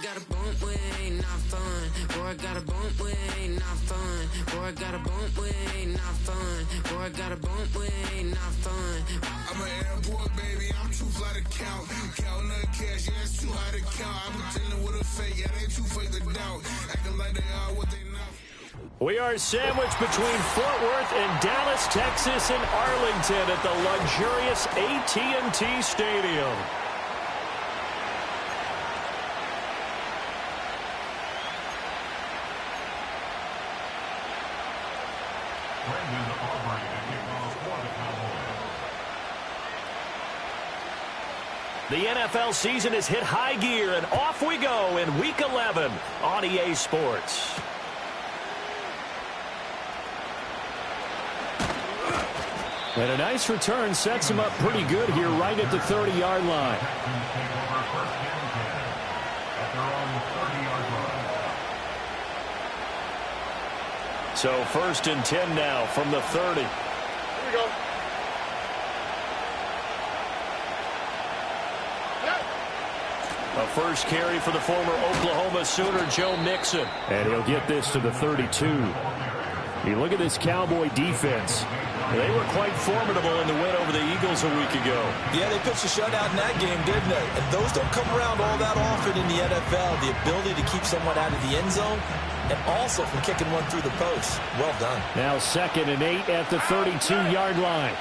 got a bump way, not fun. Boy, got a bump way, not fun. Boy, got a bump way, not fun. Boy, got a bump way, not fun. I'm an airport baby, I'm too fly to count. Counting the cash, yeah, it's too high to count. I'm pretending with a fake, yeah, they too fake to doubt. Acting like they are what they not. We are sandwiched between Fort Worth and Dallas, Texas, and Arlington at the luxurious AT&T Stadium. The NFL season has hit high gear, and off we go in Week 11 on EA Sports. And a nice return sets him up pretty good here right at the 30-yard line. So 1st and 10 now from the 30. Here we go. A first carry for the former Oklahoma Sooner, Joe Mixon. And he'll get this to the 32. You look at this Cowboy defense. They were quite formidable in the win over the Eagles a week ago. Yeah, they pitched a shutout in that game, didn't they? And those don't come around all that often in the NFL. The ability to keep someone out of the end zone and also from kicking one through the post. Well done. Now 2nd and 8 at the 32-yard line.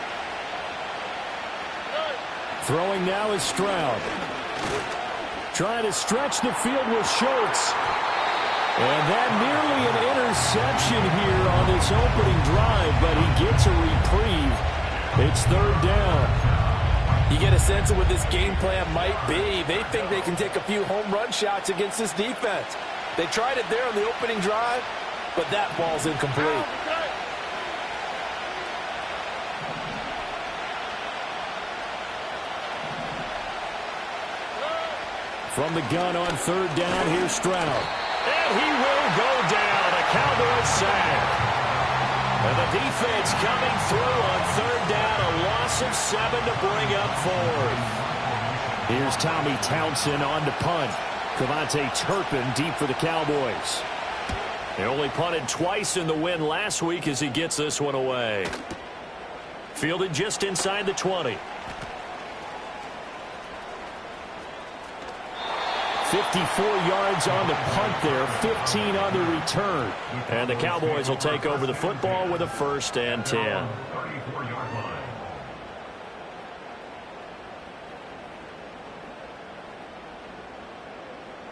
Throwing now is Stroud. Trying to stretch the field with Schultz. And that nearly an interception here on this opening drive, but he gets a reprieve. It's 3rd down. You get a sense of what this game plan might be. They think they can take a few home run shots against this defense. They tried it there on the opening drive, but that ball's incomplete. From the gun on 3rd down, here's Stroud. And he will go down. A Cowboys sack. And the defense coming through on 3rd down. A loss of 7 to bring up 4th. Here's Tommy Townsend on to punt. Cavante Turpin deep for the Cowboys. They only punted twice in the win last week as he gets this one away. Fielded just inside the 20. 54 yards on the punt there, 15 on the return. And the Cowboys will take over the football with a 1st and 10.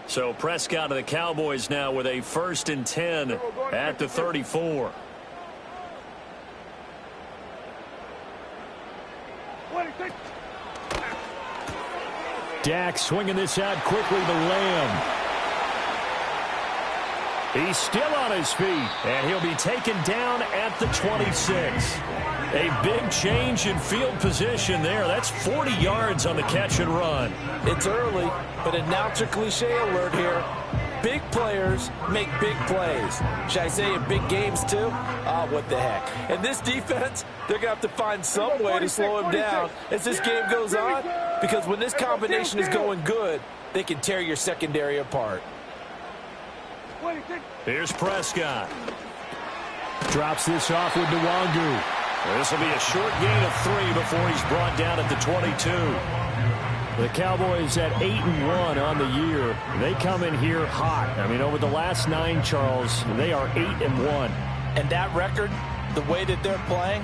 So Prescott of the Cowboys now with a 1st and 10 at the 34. Dak swinging this out quickly to Lamb. He's still on his feet, and he'll be taken down at the 26. A big change in field position there. That's 40 yards on the catch and run. It's early, but announcer cliche alert here. Big players make big plays. Should I say in big games too? Ah, what the heck. And this defense, they're going to have to find some way to slow him down as this game goes on, because when this combination is going good, they can tear your secondary apart. Here's Prescott. Drops this off with Nwangu. This will be a short gain of 3 before he's brought down at the 22. The Cowboys at 8-1 on the year. They come in here hot. I mean, over the last 9, Charles, they are 8-1. And that record, the way that they're playing,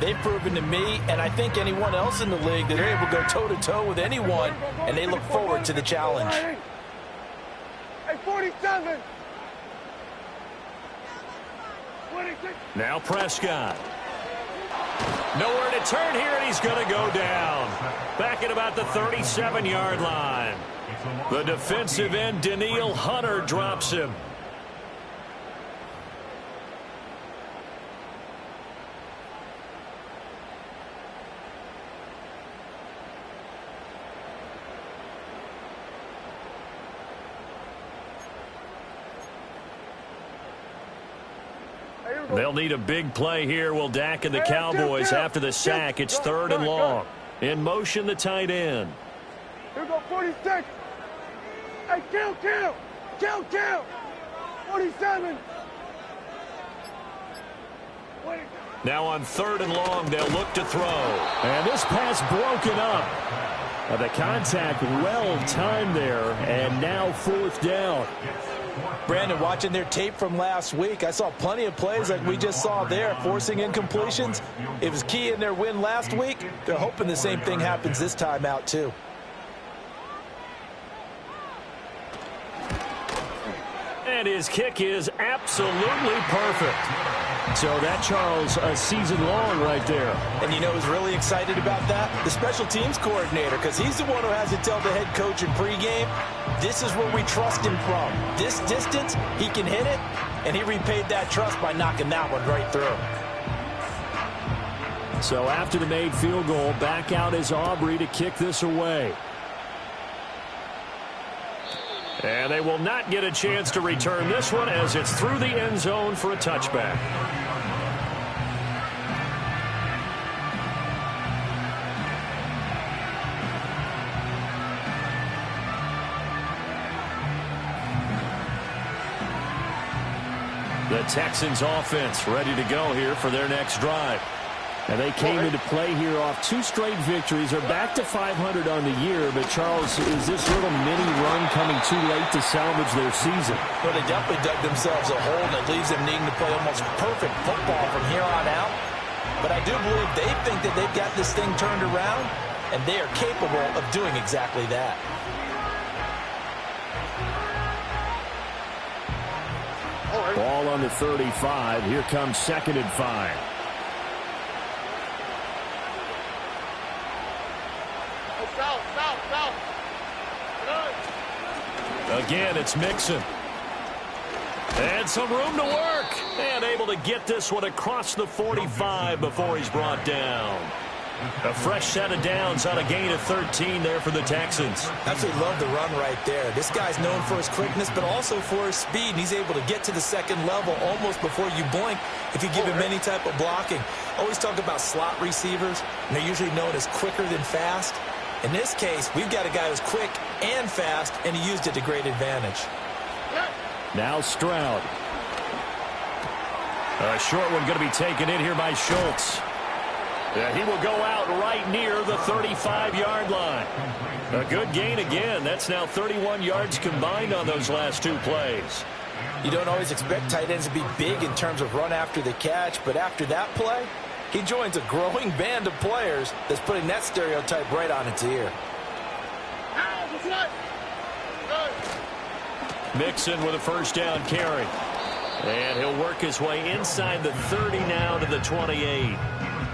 they've proven to me, and I think anyone else in the league, that they're able to go toe-to-toe with anyone, and they look forward to the challenge. Hey, 47. 26. Now Prescott. Nowhere to turn here, and he's going to go down. Back at about the 37-yard line. The defensive end, Danielle Hunter, drops him. They'll need a big play here. Will Dak and the Cowboys after the sack. It's 3rd and long. In motion, the tight end. Here we go, 46. Hey, kill! 47! Now on 3rd and long, they'll look to throw. And this pass broken up. The contact well timed there, and now 4th down. Brandon, watching their tape from last week, I saw plenty of plays like we just saw there, forcing incompletions. It was key in their win last week. They're hoping the same thing happens this time out, too. And his kick is absolutely perfect. So that, Charles, a season long right there. And you know who's really excited about that? The special teams coordinator, because he's the one who has to tell the head coach in pregame, this is where we trust him from. This distance, he can hit it, and he repaid that trust by knocking that one right through. So after the made field goal, back out is Aubrey to kick this away. And they will not get a chance to return this one as it's through the end zone for a touchback. The Texans offense ready to go here for their next drive. And they came into play here off 2 straight victories. They're back to 500 on the year. But, Charles, is this little mini run coming too late to salvage their season? Well, they definitely dug themselves a hole, and it leaves them needing to play almost perfect football from here on out. But I do believe they think that they've got this thing turned around, and they are capable of doing exactly that. Ball on the 35. Here comes 2nd and 5. South. Again, it's Mixon. And some room to work. And able to get this one across the 45 before he's brought down. A fresh set of downs on a gain of 13 there for the Texans. Absolutely love the run right there. This guy's known for his quickness, but also for his speed. He's able to get to the 2nd level almost before you blink if you give him any type of blocking. Always talk about slot receivers, and they're usually known as quicker than fast. In this case, we've got a guy who's quick and fast, and he used it to great advantage. Now Stroud. A short one going to be taken in here by Schultz. He will go out right near the 35-yard line. A good gain again. That's now 31 yards combined on those last 2 plays. You don't always expect tight ends to be big in terms of run after the catch, but after that play, he joins a growing band of players that's putting that stereotype right on its ear. Mixon with a 1st down carry. And he'll work his way inside the 30 now to the 28.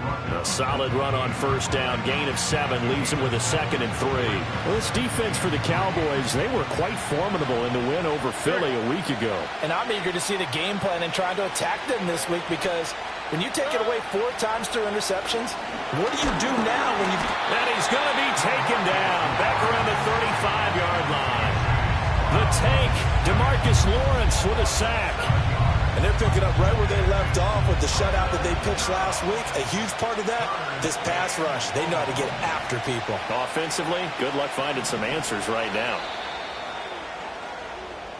A solid run on 1st down. Gain of 7 leaves him with a 2nd and 3. Well, this defense for the Cowboys, they were quite formidable in the win over Philly a week ago. And I'm eager to see the game plan and trying to attack them this week because when you take it away 4 times through interceptions, what do you do now when you... And he's going to be taken down back around the 35-yard line. The tank, DeMarcus Lawrence with a sack. And they're picking up right where they left off with the shutout that they pitched last week. A huge part of that, this pass rush. They know how to get after people. Offensively, good luck finding some answers right now.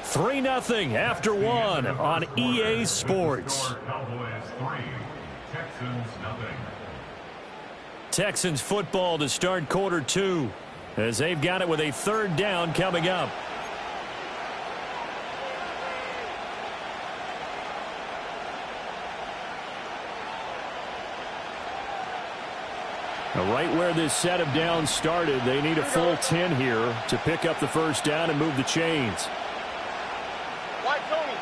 3-0 after 1 on EA Sports. Texans football to start quarter 2 as they've got it with a 3rd down coming up. Right where this set of downs started, they need a full 10 here to pick up the 1st down and move the chains. White Tony.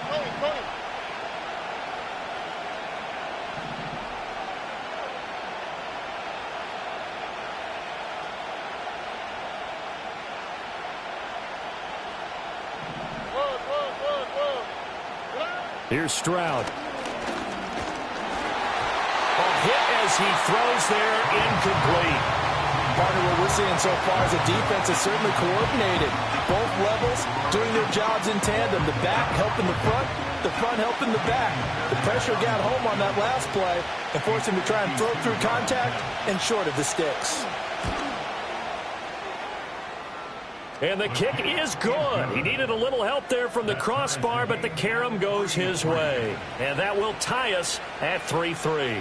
Here's Stroud. Hit as he throws there, incomplete. Part of what we're seeing so far is the defense is certainly coordinated. Both levels doing their jobs in tandem. The back helping the front helping the back. The pressure got home on that last play and forced him to try and throw through contact and short of the sticks. And the kick is good. He needed a little help there from the crossbar, but the carom goes his way. And that will tie us at 3-3.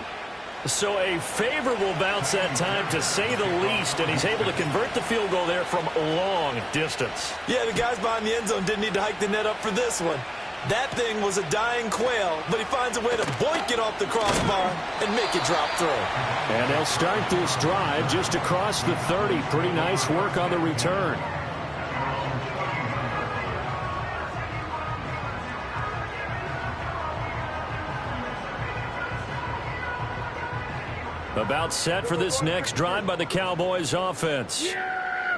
So a favorable bounce that time, to say the least, and he's able to convert the field goal there from long distance. Yeah, the guys behind the end zone didn't need to hike the net up for this one. That thing was a dying quail, but he finds a way to boink it off the crossbar and make it drop through. And they'll start this drive just across the 30. Pretty nice work on the return. About set for this next drive by the Cowboys offense.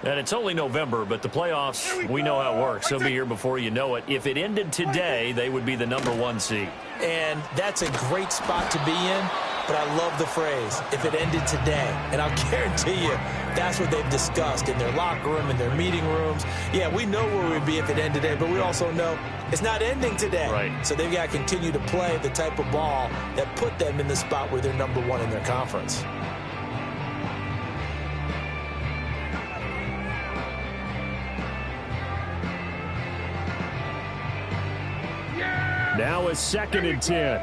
And it's only November, but the playoffs, we know how it works. They'll be here before you know it. If it ended today, they would be the #1 seed. And that's a great spot to be in, but I love the phrase, if it ended today. And I'll guarantee you, that's what they've discussed in their locker room, in their meeting rooms. Yeah, we know where we'd be if it ended today, but we also know it's not ending today. Right. So they've got to continue to play the type of ball that put them in the spot where they're #1 in their conference. Now it's 2nd and 10.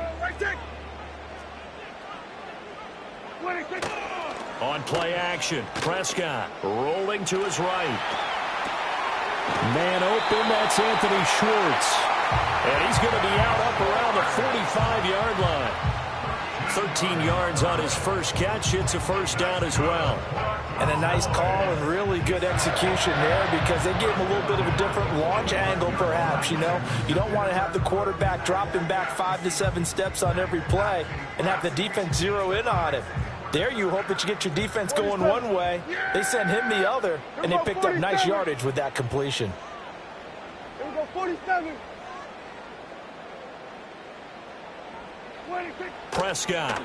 On play action, Prescott rolling to his right. Man open, that's Anthony Schwartz. And he's going to be out up around the 45-yard line. 13 yards on his first catch. It's a first down as well. And a nice call and really good execution there, because they gave him a little bit of a different launch angle perhaps. You know, you don't want to have the quarterback dropping back 5 to 7 steps on every play and have the defense zero in on him. There you hope that you get your defense going one way. They send him the other, and they picked up nice yardage with that completion. Here we go, 47. 26. Prescott.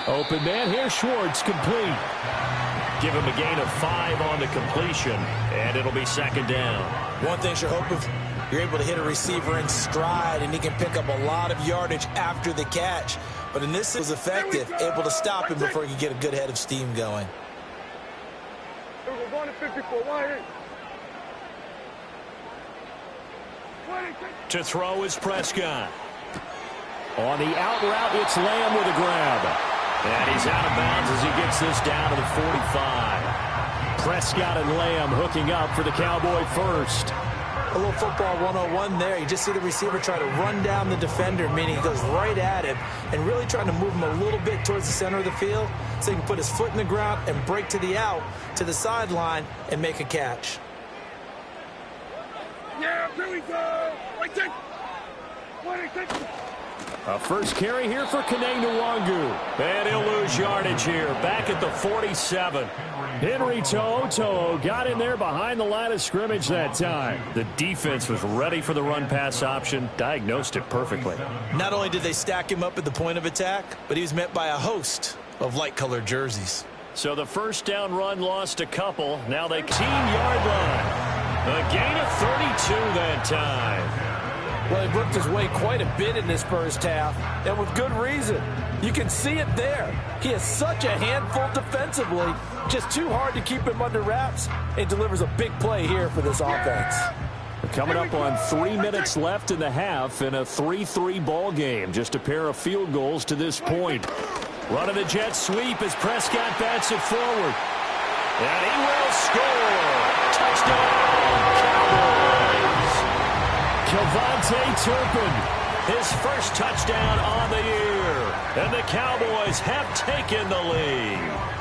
Open man here, Schwartz, complete. Give him a gain of 5 on the completion, and it'll be 2nd down. One thing you hope if you're able to hit a receiver in stride and he can pick up a lot of yardage after the catch. But in this, it was effective, able to stop him before he could get a good head of steam going. Here we go, going to 54. Wide in. 26. To throw is Prescott. On the out route, it's Lamb with a grab. And he's out of bounds as he gets this down to the 45. Prescott and Lamb hooking up for the Cowboy first. A little football 101 there. You just see the receiver try to run down the defender, meaning he goes right at him and really trying to move him a little bit towards the center of the field so he can put his foot in the ground and break to the out, to the sideline, and make a catch. Yeah, here we go. 26. 26. A first carry here for Kene Nwangu. And he'll lose yardage here. Back at the 47. Henry To'o got in there behind the line of scrimmage that time. The defense was ready for the run-pass option. Diagnosed it perfectly. Not only did they stack him up at the point of attack, but he was met by a host of light-colored jerseys. So the first down run lost a couple. Now they 10-yard line. A gain of 32 that time. Well, he worked his way quite a bit in this first half, and with good reason. You can see it there. He is such a handful defensively, just too hard to keep him under wraps, and delivers a big play here for this offense. We're coming up on 3 minutes left in the half in a 3-3 ball game. Just a pair of field goals to this point. Running the jet sweep as Prescott bats it forward. And he will score. Touchdown, Cowboys. Kevontae Turpin, his first touchdown on the year. And the Cowboys have taken the lead.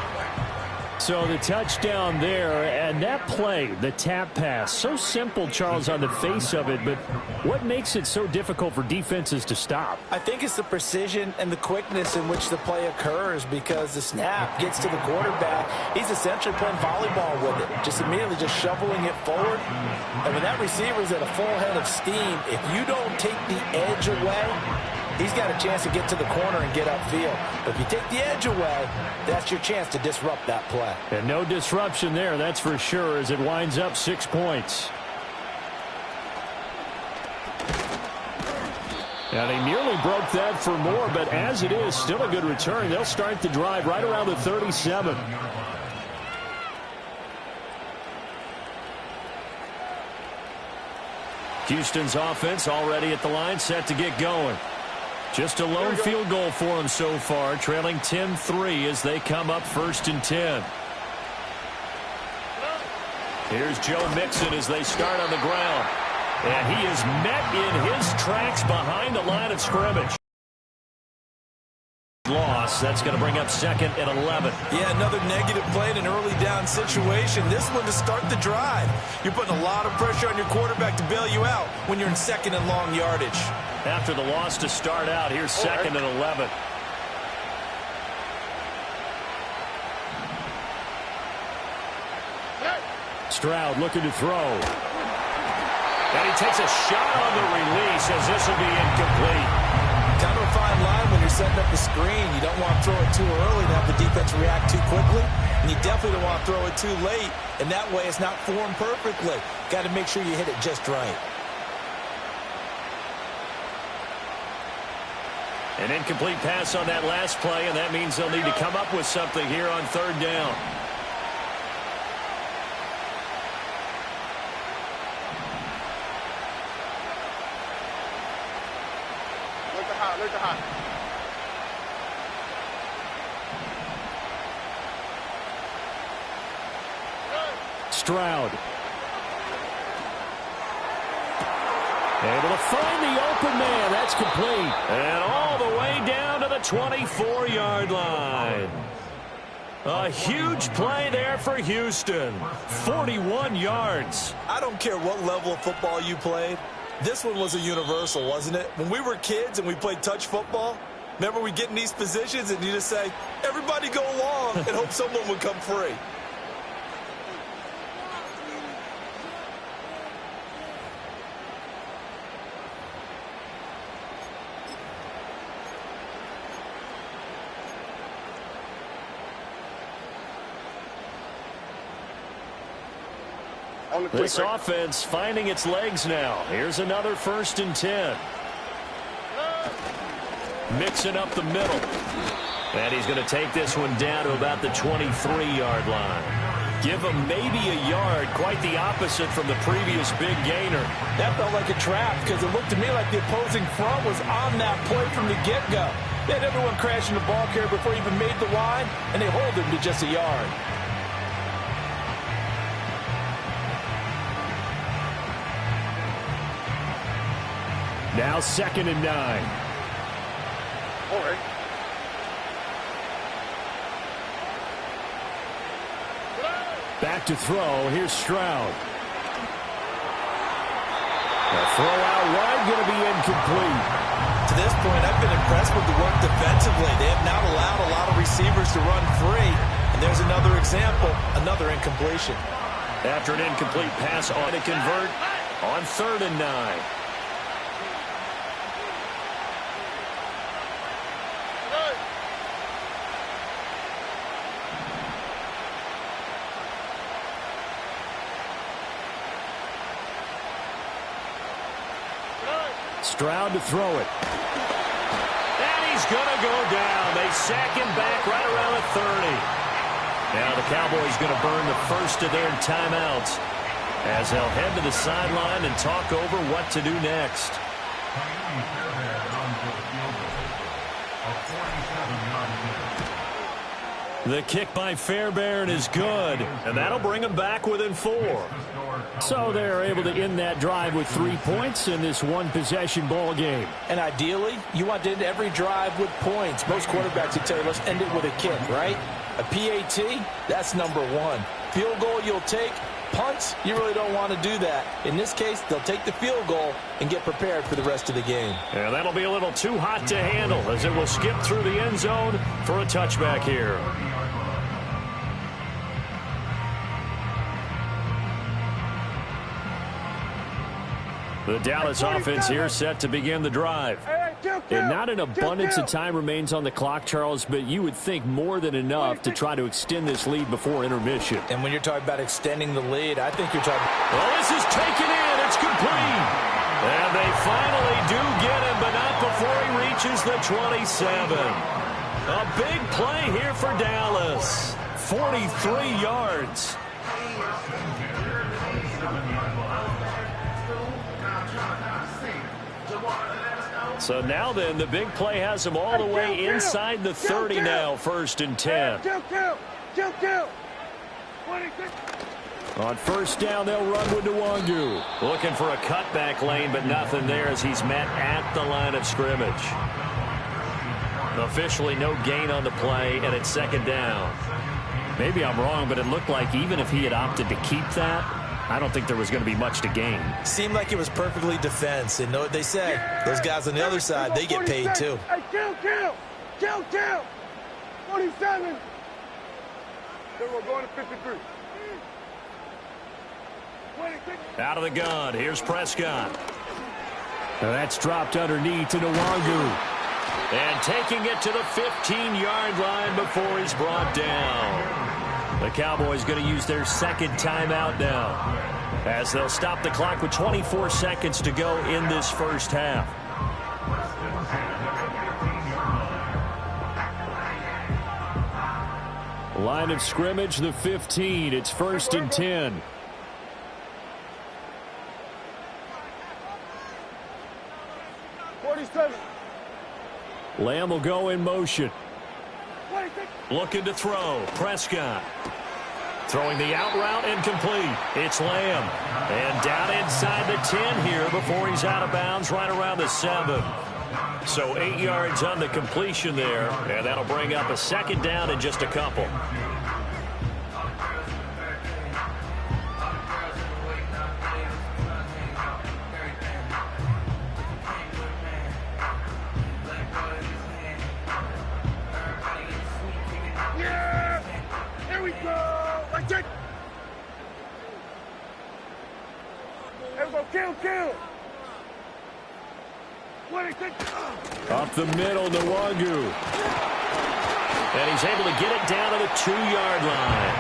So the touchdown there, and that play, the tap pass, so simple, Charles, on the face of it, but what makes it so difficult for defenses to stop? I think it's the precision and the quickness in which the play occurs, because the snap gets to the quarterback. He's essentially playing volleyball with it, just immediately just shoveling it forward. And when that receiver's at a full head of steam, if you don't take the edge away, he's got a chance to get to the corner and get upfield. But if you take the edge away, that's your chance to disrupt that play. And no disruption there, that's for sure, as it winds up 6 points. And he nearly broke that for more, but as it is, still a good return. They'll start the drive right around the 37. Houston's offense already at the line, set to get going. Just a lone field goal for them so far, trailing 10-3 as they come up 1st and 10. Here's Joe Mixon as they start on the ground. And he is met in his tracks behind the line of scrimmage. Loss. That's going to bring up 2nd and 11. Yeah, another negative play in an early down situation. This one to start the drive. You're putting a lot of pressure on your quarterback to bail you out when you're in 2nd and long yardage. After the loss to start out, here's 2nd and 11. Stroud looking to throw. And he takes a shot on the release as this will be incomplete. Kind of a fine line when you're setting up the screen. You don't want to throw it too early and have the defense react too quickly. And you definitely don't want to throw it too late. And that way it's not formed perfectly. Got to make sure you hit it just right. An incomplete pass on that last play, and that means they'll need to come up with something here on 3rd down. Look at hot. Stroud. Able to find the open man. That's complete. And all the way down to the 24-yard line. A huge play there for Houston. 41 yards. I don't care what level of football you played. This one was a universal, wasn't it? When we were kids and we played touch football, remember we get in these positions and you just say, everybody go along and hope someone would come free. This offense finding its legs now. Here's another 1st and 10. Mixing up the middle. And he's going to take this one down to about the 23-yard line. Give him maybe a yard. Quite the opposite from the previous big gainer. That felt like a trap because it looked to me like the opposing front was on that play from the get-go. They had everyone crashing the ball carrier before he even made the line, and they hold him to just a yard. Now 2nd and 9. All right. Back to throw. Here's Stroud. The throw out wide going to be incomplete. To this point, I've been impressed with the work defensively. They have not allowed a lot of receivers to run free. And there's another example, another incompletion. After an incomplete pass on to convert on 3rd and 9. Stroud to throw it. And he's going to go down. They sack him back right around the 30. Now the Cowboys going to burn the first of their timeouts as they'll head to the sideline and talk over what to do next. The kick by Fairbairn is good, and that'll bring them back within 4. So they're able to end that drive with 3 points in this one-possession ball game. And ideally, you want to end every drive with points. Most quarterbacks would tell you, let's end it with a kick, right? A PAT, that's number 1. Field goal you'll take. Punts, you really don't want to do that. In this case, they'll take the field goal and get prepared for the rest of the game. And that'll be a little too hot to handle as it will skip through the end zone for a touchback here. The Dallas offense here set to begin the drive. And not an abundance of time remains on the clock, Charles, but you would think more than enough to try to extend this lead before intermission. And when you're talking about extending the lead, I think you're talking... Well, this is taken in. It's complete. And they finally do get him, but not before he reaches the 27. A big play here for Dallas. 43 yards. So now then, the big play has them all the way inside the 30 now, 1st and 10. On 1st down, they'll run with Nwangu. Looking for a cutback lane, but nothing there as he's met at the line of scrimmage. Officially no gain on the play, and it's 2nd down. Maybe I'm wrong, but it looked like even if he had opted to keep that, I don't think there was going to be much to gain. Seemed like it was perfectly defense. And know what they say? Those guys on the other side, they get paid too. Hey, kill. 47. Then we're going to 53. Out of the gun, here's Prescott. Now that's dropped underneath to Nwangu. And taking it to the 15-yard line before he's brought down. The Cowboys going to use their 2nd timeout now, as they'll stop the clock with 24 seconds to go in this 1st half. Line of scrimmage, the 15. It's 1st and 10. Lamb will go in motion. Looking to throw. Prescott. Throwing the out route incomplete. It's Lamb. And down inside the 10 here before he's out of bounds right around the 7. So 8 yards on the completion there. And that'll bring up a 2nd down in just a couple. Kill. Up the middle, Nwangu. And he's able to get it down to the 2-yard line.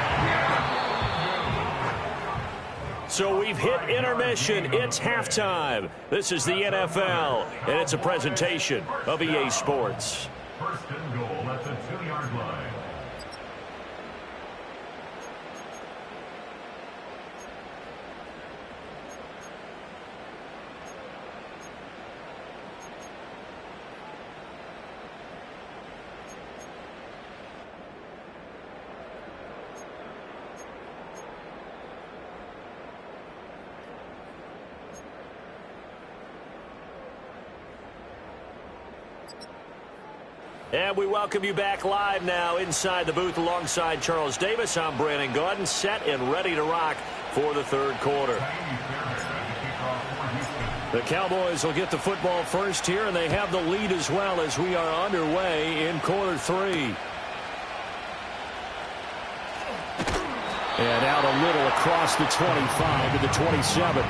So we've hit intermission. It's halftime. This is the NFL, and it's a presentation of EA Sports. 1st and goal at the 2-yard line. And we welcome you back live now inside the booth alongside Charles Davis. I'm Brandon Gaudin, set and ready to rock for the 3rd quarter. The Cowboys will get the football first here, and they have the lead as well as we are underway in quarter 3. And out a little across the 25 to the 27.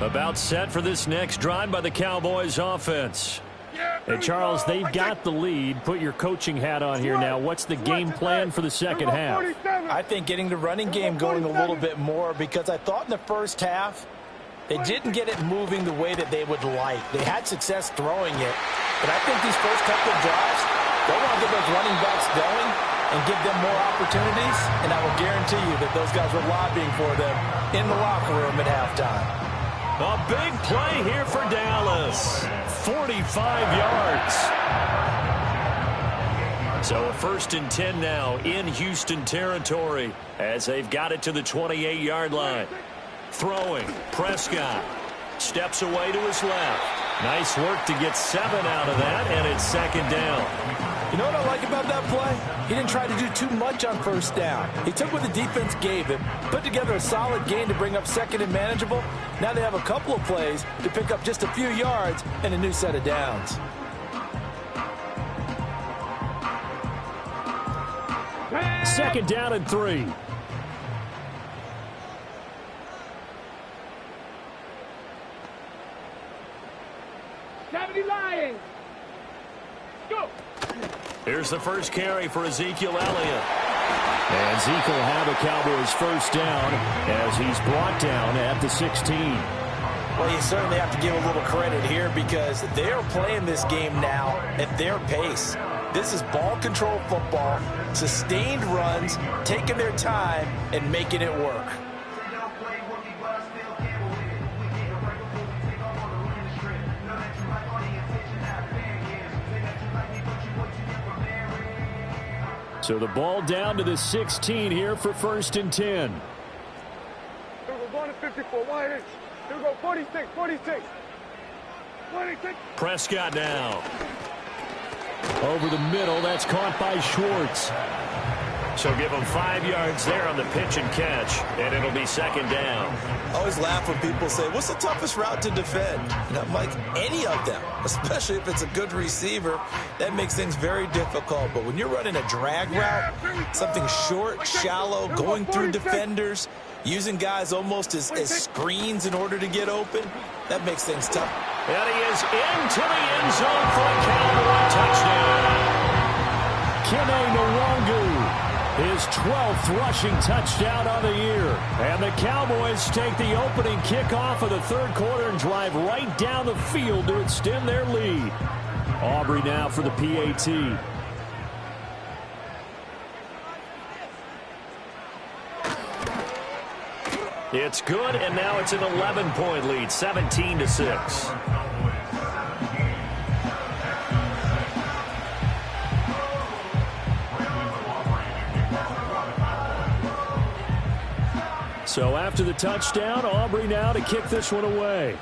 About set for this next drive by the Cowboys offense. Hey, Charles, they've got the lead. Put your coaching hat on here now. What's the game plan for the 2nd half? I think getting the running game going a little bit more, because I thought in the 1st half they didn't get it moving the way that they would like. They had success throwing it, but I think these first couple of drives, they want to get those running backs going and give them more opportunities, and I will guarantee you that those guys were lobbying for them in the locker room at halftime. A big play here for Dallas. 45 yards. So a 1st and 10 now in Houston territory as they've got it to the 28-yard line. Throwing. Prescott steps away to his left. Nice work to get 7 out of that, and it's 2nd down. You know what I like about that play? He didn't try to do too much on 1st down. He took what the defense gave him, put together a solid gain to bring up 2nd and manageable. Now they have a couple of plays to pick up just a few yards and a new set of downs. Second down and 3. Lions. Go. Here's the first carry for Ezekiel Elliott. And Zeke will have a Cowboys first down as he's brought down at the 16. Well, you certainly have to give a little credit here because they are playing this game now at their pace. This is ball control football, sustained runs, taking their time, and making it work. So the ball down to the 16 here for 1st and 10. Here we go, going to 54, 1 inch. Here we go, 46, 46. 46. Prescott now. Over the middle, that's caught by Schwartz. So give him 5 yards there on the pitch and catch, and it'll be 2nd down. I always laugh when people say, what's the toughest route to defend? And I'm like, any of them, especially if it's a good receiver. That makes things very difficult. But when you're running a drag route, something short, shallow, going through defenders, using guys almost as screens in order to get open, that makes things tough. And he is into the end zone for a Cowboy touchdown. Kene Nwangu. His 12th rushing touchdown on the year. And the Cowboys take the opening kickoff of the 3rd quarter and drive right down the field to extend their lead. Aubrey now for the PAT. It's good, and now it's an 11-point lead, 17-6. So after the touchdown, Aubrey now to kick this one away.